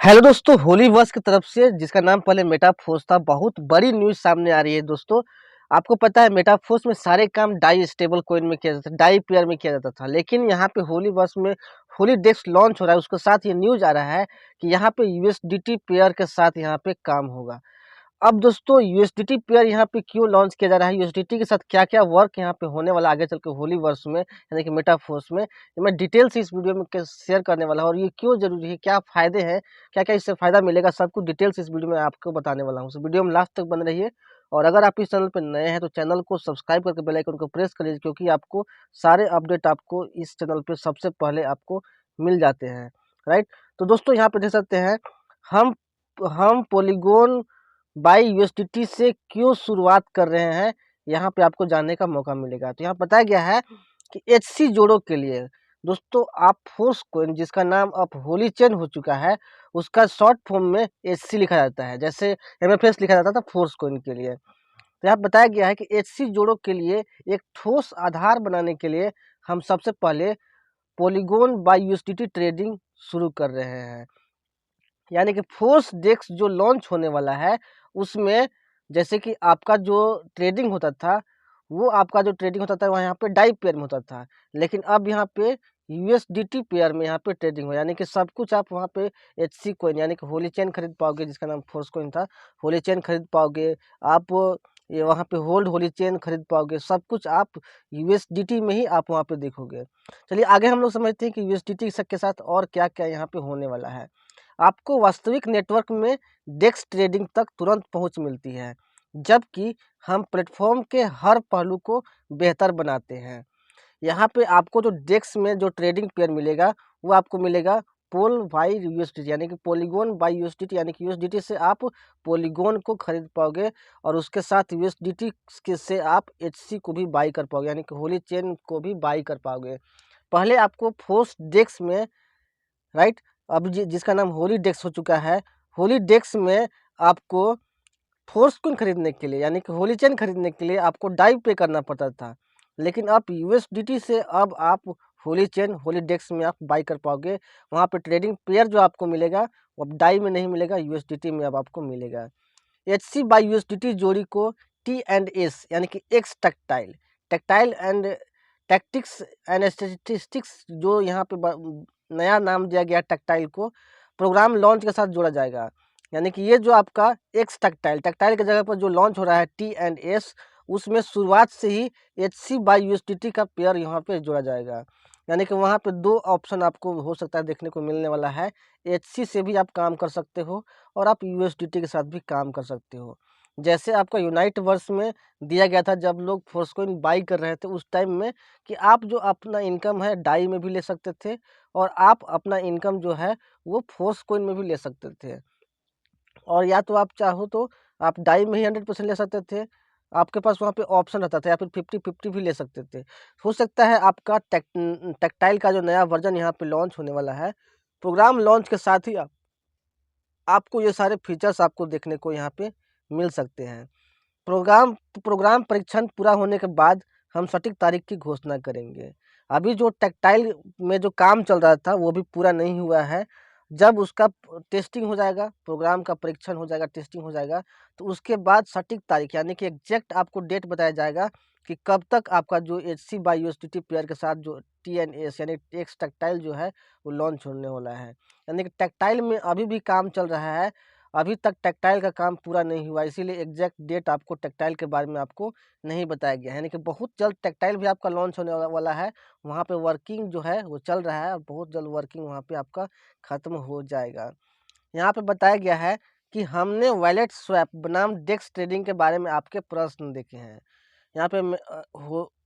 Hello दोस्तों, होलीवर्स की तरफ से जिसका नाम पहले मेटाफोर्स था, बहुत बड़ी न्यूज़ सामने आ रही है दोस्तों। आपको पता है मेटाफोर्स में सारे काम डाई स्टेबल कॉइन में किया जाता था, डाई पेयर में किया जाता था। लेकिन यहाँ पे होलीवर्स में होली डेस्क लॉन्च हो रहा है, उसके साथ ये न्यूज़ आ रहा है कि यहाँ पे यूएसडीटी पेयर के साथ यहाँ पे काम होगा। अब दोस्तों यूएसडीटी पेयर यहाँ पे क्यों लॉन्च किया जा रहा है, यूएसडीटी के साथ क्या-क्या वर्क यहाँ पे होने वाला है आगे चल के होलीवर्स में यानी कि मेटाफोर्स में, ये मैं डिटेल से इस वीडियो में शेयर करने वाला हूँ और ये क्यों ज़रूरी है, क्या फ़ायदे हैं, क्या-क्या इससे फ़ायदा मिलेगा, सब कुछ डिटेल से इस वीडियो में आपको बताने वाला हूँ। तो वीडियो में लास्ट तक बने रहिए और अगर आप इस चैनल पे नए हैं तो चैनल को सब्सक्राइब करके बेल आइकन को प्रेस कर लीजिए, क्योंकि आपको सारे अपडेट आपको इस चैनल पे सबसे पहले आपको मिल जाते हैं, राइट? तो दोस्तों यहाँ पे देख सकते हैं, हम हम पॉलीगॉन बाय यूएसडीटी से क्यों शुरुआत कर रहे हैं, यहाँ पे आपको जानने का मौका मिलेगा। तो यहाँ बताया गया है कि एचसी जोड़ों के लिए दोस्तों आप फोर्स कॉइन, जिसका नाम अब होली चेन हो चुका है, उसका शॉर्ट फॉर्म में एचसी लिखा जाता है, जैसे एमएफएस लिखा जाता था फोर्स कॉइन के लिए। तो यहाँ बताया गया है कि एचसी जोड़ों के लिए एक ठोस आधार बनाने के लिए हम सबसे पहले पॉलीगॉन बाय यूएसडीटी ट्रेडिंग शुरू कर रहे हैं। यानी कि फोर्स डेस्क जो लॉन्च होने वाला है, उसमें जैसे कि आपका जो ट्रेडिंग होता था, वो आपका जो ट्रेडिंग होता था वहाँ यहाँ पे डाई पेयर में होता था। लेकिन अब यहाँ पे यूएसडीटी पेयर में यहाँ पे ट्रेडिंग हो, यानी कि सब कुछ आप वहाँ पे एचसी कॉइन यानी कि होली चेन खरीद पाओगे, जिसका नाम फोर्स कॉइन था, होली चेन खरीद पाओगे आप। ये वहाँ पे होल्ड होली चेन खरीद पाओगे, सब कुछ आप यूएसडीटी में ही आप वहाँ पे देखोगे। चलिए आगे हम लोग समझते हैं कि यूएसडीटी के साथ और क्या-क्या यहाँ पे होने वाला है। आपको वास्तविक नेटवर्क में डेस्क ट्रेडिंग तक तुरंत पहुंच मिलती है, जबकि हम प्लेटफॉर्म के हर पहलू को बेहतर बनाते हैं। यहाँ पे आपको जो डेस्क में जो ट्रेडिंग पेयर मिलेगा, वो आपको मिलेगा पोल बाई यूएसडीटी यानी कि पॉलीगॉन बाई यूएसडीटी, यानी कि यूएसडीटी से आप पॉलीगॉन को खरीद पाओगे और उसके साथ यूएसडीटी के से आप एचसी को भी बाई कर पाओगे, यानी कि होली चेन को भी बाई कर पाओगे। पहले आपको फोर्स डेस्क में, राइट, अब जिसका नाम होली डेस्क हो चुका है, होली डेस्क में आपको फोर्स कॉइन खरीदने के लिए यानी कि होली चेन खरीदने के लिए आपको डाई पे करना पड़ता था। लेकिन अब यूएसडीटी से अब आप होली चेन होली डेस्क में आप बाई कर पाओगे। वहाँ पे ट्रेडिंग पेयर जो आपको मिलेगा वो अब डाई में नहीं मिलेगा, यूएसडीटी में अब आपको मिलेगा। एचसी बाई यूएसडीटी जोड़ी को टी एंड एस यानी कि x tactile tactile and tactics and statistics, जो यहाँ पे नया नाम दिया गया टैक्टाइल को, प्रोग्राम लॉन्च के साथ जोड़ा जाएगा। यानी कि ये जो आपका एक्स टैक्टाइल टैक्टाइल की जगह पर जो लॉन्च हो रहा है टी एंड एस, उसमें शुरुआत से ही एचसी बाई यूएसडीटी का पेयर यहाँ पे जोड़ा जाएगा। यानी कि वहाँ पे दो ऑप्शन आपको हो सकता है देखने को मिलने वाला है, एचसी से भी आप काम कर सकते हो और आप यूएसडीटी के साथ भी काम कर सकते हो। जैसे आपका यूनाइट वर्स में दिया गया था, जब लोग फोर्सकॉइन बाई कर रहे थे उस टाइम में, कि आप जो अपना इनकम है डाई में भी ले सकते थे और आप अपना इनकम जो है वो फोर्सकॉइन में भी ले सकते थे। और या तो आप चाहो तो आप डाई में ही 100% ले सकते थे, आपके पास वहाँ पे ऑप्शन रहता था, या फिर 50-50 भी ले सकते थे। हो सकता है आपका टैक्टाइल का जो नया वर्जन यहाँ पे लॉन्च होने वाला है, प्रोग्राम लॉन्च के साथ ही आपको ये सारे फीचर्स आपको देखने को यहाँ पे मिल सकते हैं। प्रोग्राम प्रोग्राम परीक्षण पूरा होने के बाद हम सटीक तारीख की घोषणा करेंगे। अभी जो टैक्टाइल में जो काम चल रहा था वो भी पूरा नहीं हुआ है। जब उसका टेस्टिंग हो जाएगा, प्रोग्राम का परीक्षण हो जाएगा, टेस्टिंग हो जाएगा, तो उसके बाद सटीक तारीख यानी कि एग्जैक्ट आपको डेट बताया जाएगा कि कब तक आपका जो एचसी बाई यूएसडीटी पेयर के साथ जो टीएनएस यानी एक्स टैक्टाइल जो है वो लॉन्च होने वाला है। यानी कि टैक्टाइल में अभी भी काम चल रहा है, अभी तक टैक्टाइल का काम पूरा नहीं हुआ, इसीलिए एग्जैक्ट डेट आपको टैक्टाइल के बारे में आपको नहीं बताया गया है। यानी कि बहुत जल्द टैक्टाइल भी आपका लॉन्च होने वाला है, वहाँ पे वर्किंग जो है वो चल रहा है और बहुत जल्द वर्किंग वहाँ पे आपका ख़त्म हो जाएगा। यहाँ पे बताया गया है कि हमने वॉलेट स्वैप बनाम डेस्क ट्रेडिंग के बारे में आपके प्रश्न देखे हैं। यहाँ पे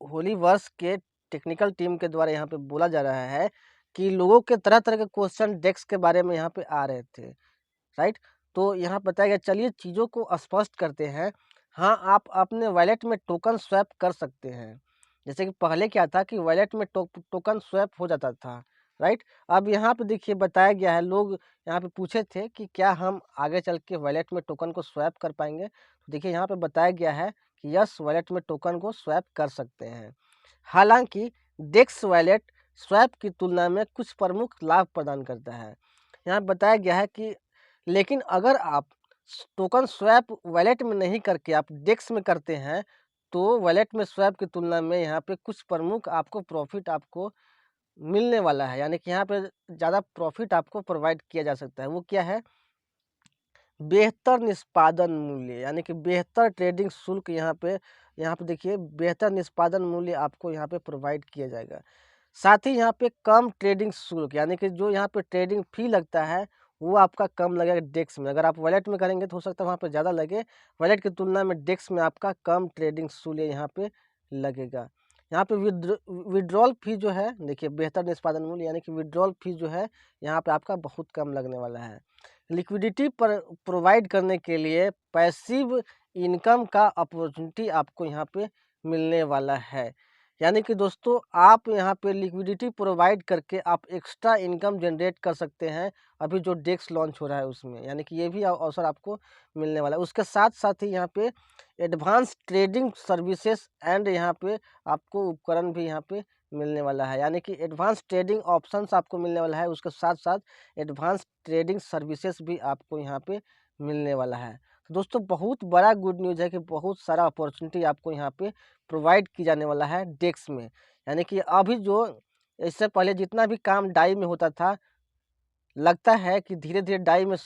होलीवर्स के टेक्निकल टीम के द्वारा यहाँ पे बोला जा रहा है कि लोगों के तरह-तरह के क्वेश्चन डेस्क के बारे में यहाँ पे आ रहे थे, राइट? तो यहाँ बताया गया, चलिए चीज़ों को स्पष्ट करते हैं। हाँ, आप अपने वॉलेट में टोकन स्वैप कर सकते हैं। जैसे कि पहले क्या था कि वॉलेट में टोकन स्वैप हो जाता था, राइट? अब यहाँ पे देखिए बताया गया है, लोग यहाँ पे पूछे थे कि क्या हम आगे चल के वॉलेट में टोकन को स्वैप कर पाएँगे? तो देखिए यहाँ पे बताया गया है कि यस, वॉलेट में टोकन को स्वैप कर सकते हैं। हालाँकि डेस्क वॉलेट स्वैप की तुलना में कुछ प्रमुख लाभ प्रदान करता है। यहाँ बताया गया है कि लेकिन अगर आप टोकन स्वैप वॉलेट में नहीं करके आप डेक्स में करते हैं, तो वॉलेट में स्वैप की तुलना में यहाँ पे कुछ प्रमुख आपको प्रॉफ़िट आपको मिलने वाला है। यानी कि यहाँ पे ज़्यादा प्रॉफ़िट आपको प्रोवाइड किया जा सकता है। वो क्या है? बेहतर निष्पादन मूल्य, यानी कि बेहतर ट्रेडिंग शुल्क यहाँ पे देखिए बेहतर निष्पादन मूल्य आपको यहाँ पे प्रोवाइड किया जाएगा। साथ ही यहाँ पे कम ट्रेडिंग शुल्क, यानी कि जो यहाँ पे ट्रेडिंग फ़ी लगता है वो आपका कम लगेगा डेक्स में। अगर आप वॉलेट में करेंगे तो हो सकता है वहाँ पे ज़्यादा लगे, वॉलेट की तुलना में डेक्स में आपका कम ट्रेडिंग शुल्क यहाँ पे लगेगा। यहाँ पे विड्रॉल फ़ी जो है देखिए बेहतर निष्पादन मूल्य, यानी कि विड्रॉल फ़ी जो है यहाँ पे आपका बहुत कम लगने वाला है। लिक्विडिटी पर प्रोवाइड करने के लिए पैसिव इनकम का अपॉर्चुनिटी आपको यहाँ पे मिलने वाला है। यानी कि दोस्तों आप यहाँ पे लिक्विडिटी प्रोवाइड करके आप एक्स्ट्रा इनकम जनरेट कर सकते हैं, अभी जो डेक्स लॉन्च हो रहा है उसमें, यानी कि ये भी अवसर आपको मिलने वाला है। उसके साथ-साथ ही यहाँ पे एडवांस ट्रेडिंग सर्विसेज एंड यहाँ पे आपको उपकरण भी यहाँ पे मिलने वाला है, यानी कि एडवांस ट्रेडिंग ऑप्शंस आपको मिलने वाला है। उसके साथ-साथ एडवांस ट्रेडिंग सर्विसेज भी आपको यहाँ पे मिलने वाला है। तो दोस्तों बहुत बड़ा गुड न्यूज़ है कि बहुत सारा अपॉर्चुनिटी आपको यहाँ पे प्रोवाइड की जाने वाला है डेक्स में। यानी कि अभी जो इससे पहले जितना भी काम डाई में होता था, लगता है कि धीरे-धीरे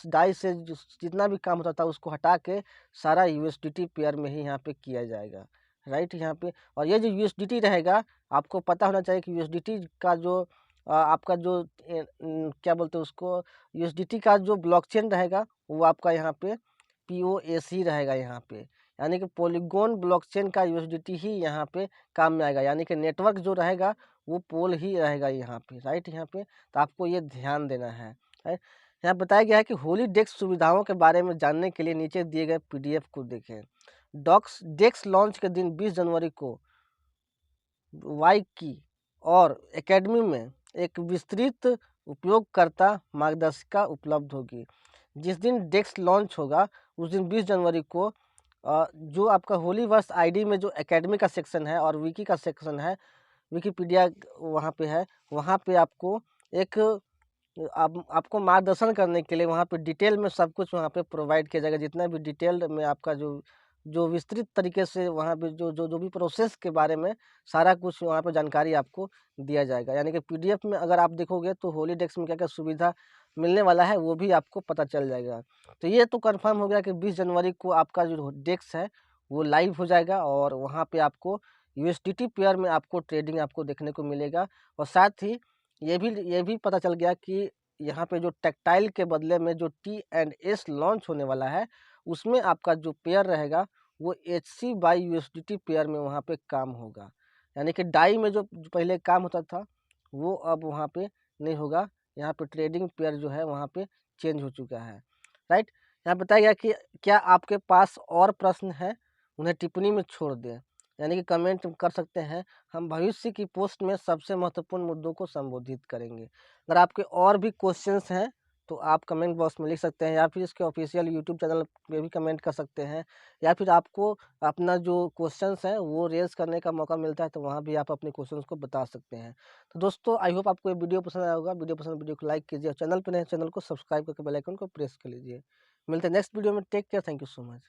डाई से जितना भी काम होता था उसको हटा के सारा यूएसडीटी पेयर में ही यहाँ पे किया जाएगा, राइट? यहाँ पे और ये जो यूएसडीटी रहेगा, आपको पता होना चाहिए कि यूएसडीटी का जो आपका जो क्या बोलते हैं उसको, यूएसडीटी का जो ब्लॉकचेन रहेगा वो आपका यहाँ पे पीओएसी रहेगा यहाँ पे। यानी कि पॉलीगॉन ब्लॉकचेन का यूएसडीटी ही यहाँ पे काम में आएगा, यानी कि नेटवर्क जो रहेगा वो पोल ही रहेगा यहाँ पे, राइट? यहाँ पे तो आपको ये ध्यान देना है। यहाँ बताया गया है कि होली डेस्क सुविधाओं के बारे में जानने के लिए नीचे दिए गए पीडीएफ को देखें। डॉक्स डेस्क लॉन्च के दिन 20 जनवरी को वाई की और एकेडमी में एक विस्तृत उपयोगकर्ता मार्गदर्शिका उपलब्ध होगी। जिस दिन डेस्क लॉन्च होगा उस दिन 20 जनवरी को जो आपका होलीवर्स आईडी में जो एकेडमी का सेक्शन है और विकी का सेक्शन है, विकिपीडिया वहाँ पे है, वहाँ पे आपको एक आपको मार्गदर्शन करने के लिए वहाँ पे डिटेल में सब कुछ वहाँ पे प्रोवाइड किया जाएगा। जितना भी डिटेल्ड में आपका जो जो विस्तृत तरीके से वहाँ पे जो भी प्रोसेस के बारे में सारा कुछ वहाँ पे जानकारी आपको दिया जाएगा। यानी कि पीडीएफ में अगर आप देखोगे तो होलीडेस्क में क्या-क्या सुविधा मिलने वाला है वो भी आपको पता चल जाएगा। तो ये तो कन्फर्म हो गया कि 20 जनवरी को आपका जो डेस्क है वो लाइव हो जाएगा और वहाँ पे आपको यूएसडीटी पेयर में आपको ट्रेडिंग आपको देखने को मिलेगा। और साथ ही ये भी पता चल गया कि यहाँ पे जो टैक्टाइल के बदले में जो टी एंड एस लॉन्च होने वाला है, उसमें आपका जो पेयर रहेगा वो एचसी बाई यूएसडीटी पेयर में वहाँ पे काम होगा। यानी कि डाई में जो पहले काम होता था, वो अब वहाँ पे नहीं होगा। यहाँ पे ट्रेडिंग पेयर जो है वहाँ पे चेंज हो चुका है, राइट? यहाँ बताया गया कि क्या आपके पास और प्रश्न हैं? उन्हें टिप्पणी में छोड़ दें, यानी कि कमेंट कर सकते हैं। हम भविष्य की पोस्ट में सबसे महत्वपूर्ण मुद्दों को संबोधित करेंगे। अगर आपके और भी क्वेश्चंस हैं तो आप कमेंट बॉक्स में लिख सकते हैं, या फिर इसके ऑफिशियल यूट्यूब चैनल पे भी कमेंट कर सकते हैं, या फिर आपको अपना जो क्वेश्चंस हैं वो रेज़ करने का मौका मिलता है तो वहाँ भी आप अपने क्वेश्चंस को बता सकते हैं। तो दोस्तों आई होप आपको ये वीडियो पसंद आया होगा। वीडियो पसंद वीडियो को लाइक कीजिए और चैनल पे नए हैं चैनल को सब्सक्राइब करके बेल आइकन को प्रेस कर लीजिए। मिलते हैं नेक्स्ट वीडियो में। Take care, thank you so much.